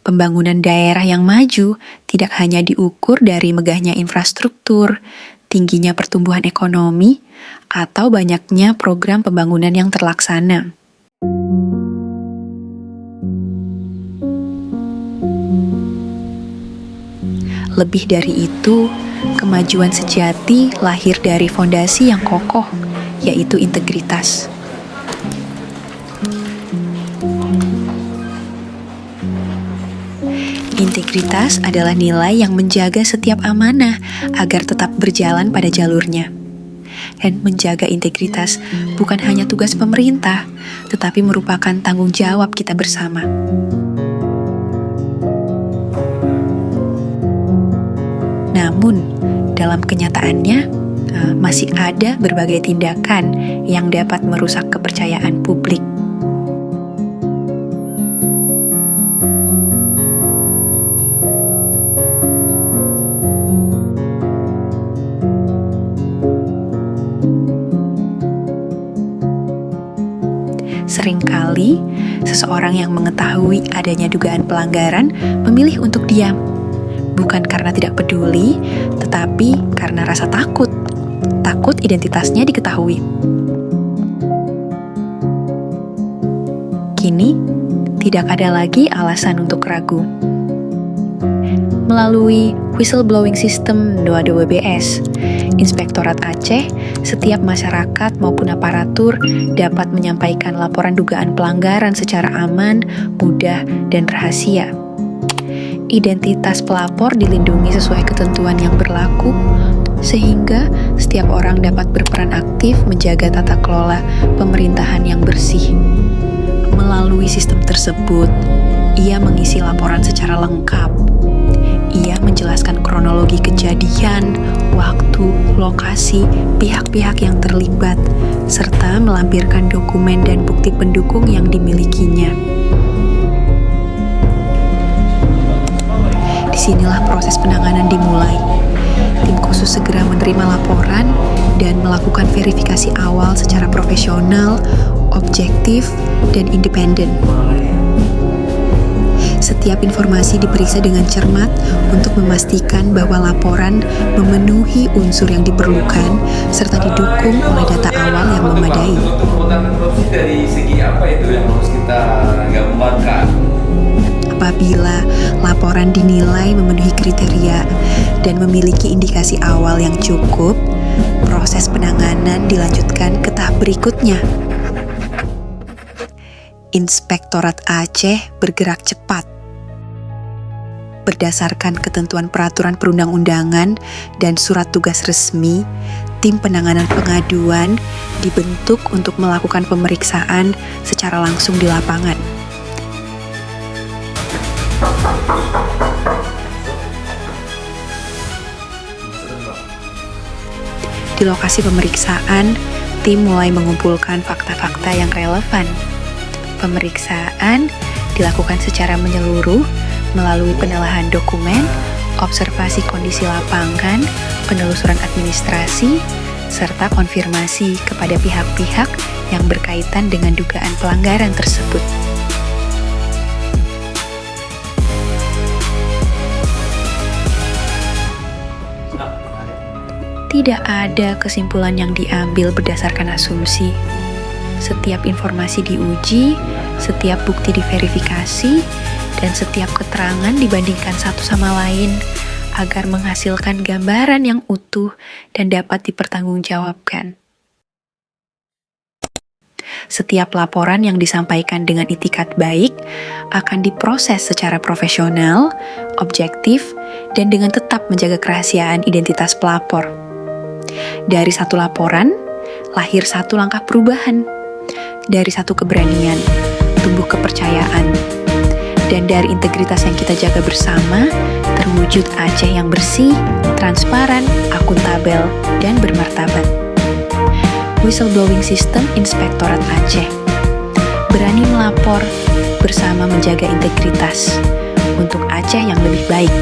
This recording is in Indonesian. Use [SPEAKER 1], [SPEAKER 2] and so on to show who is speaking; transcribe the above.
[SPEAKER 1] Pembangunan daerah yang maju tidak hanya diukur dari megahnya infrastruktur, tingginya pertumbuhan ekonomi, atau banyaknya program pembangunan yang terlaksana. Lebih dari itu, kemajuan sejati lahir dari fondasi yang kokoh, yaitu integritas. Integritas adalah nilai yang menjaga setiap amanah agar tetap berjalan pada jalurnya. Dan menjaga integritas bukan hanya tugas pemerintah, tetapi merupakan tanggung jawab kita bersama. Namun, dalam kenyataannya, masih ada berbagai tindakan yang dapat merusak kepercayaan publik. Seringkali, seseorang yang mengetahui adanya dugaan pelanggaran memilih untuk diam. Bukan karena tidak peduli, tetapi karena rasa takut. Takut identitasnya diketahui. Kini, tidak ada lagi alasan untuk ragu. Melalui whistleblowing system DOA-DWBS, Inspektorat Aceh, setiap masyarakat maupun aparatur dapat menyampaikan laporan dugaan pelanggaran secara aman, mudah, dan rahasia. Identitas pelapor dilindungi sesuai ketentuan yang berlaku, sehingga setiap orang dapat berperan aktif menjaga tata kelola pemerintahan yang bersih. Melalui sistem tersebut, ia mengisi laporan secara lengkap. Ia menjelaskan kronologi kejadian, waktu, lokasi, pihak-pihak yang terlibat, serta melampirkan dokumen dan bukti pendukung yang dimilikinya. Disinilah proses penanganan dimulai. Tim khusus segera menerima laporan dan melakukan verifikasi awal secara profesional, objektif, dan independen. Setiap informasi diperiksa dengan cermat untuk memastikan bahwa laporan memenuhi unsur yang diperlukan serta didukung oleh data awal yang memadai.
[SPEAKER 2] Dari segi apa itu yang harus kita gambarkan?
[SPEAKER 1] Apabila laporan dinilai memenuhi kriteria dan memiliki indikasi awal yang cukup, proses penanganan dilanjutkan ke tahap berikutnya. Inspektorat Aceh bergerak cepat. Berdasarkan ketentuan peraturan perundang-undangan dan surat tugas resmi, tim penanganan pengaduan dibentuk untuk melakukan pemeriksaan secara langsung di lapangan. Di lokasi pemeriksaan, tim mulai mengumpulkan fakta-fakta yang relevan. Pemeriksaan dilakukan secara menyeluruh melalui penelahan dokumen, observasi kondisi lapangan, penelusuran administrasi, serta konfirmasi kepada pihak-pihak yang berkaitan dengan dugaan pelanggaran tersebut. Tidak ada kesimpulan yang diambil berdasarkan asumsi. Setiap informasi diuji, setiap bukti diverifikasi, dan setiap keterangan dibandingkan satu sama lain agar menghasilkan gambaran yang utuh dan dapat dipertanggungjawabkan. Setiap laporan yang disampaikan dengan itikat baik akan diproses secara profesional, objektif, dan dengan tetap menjaga kerahasiaan identitas pelapor. Dari satu laporan, lahir satu langkah perubahan. Dari satu keberanian, tumbuh kepercayaan. Dan dari integritas yang kita jaga bersama, terwujud Aceh yang bersih, transparan, akuntabel, dan bermartabat. Whistleblowing System Inspektorat Aceh. Berani melapor, bersama menjaga integritas. Untuk Aceh yang lebih baik.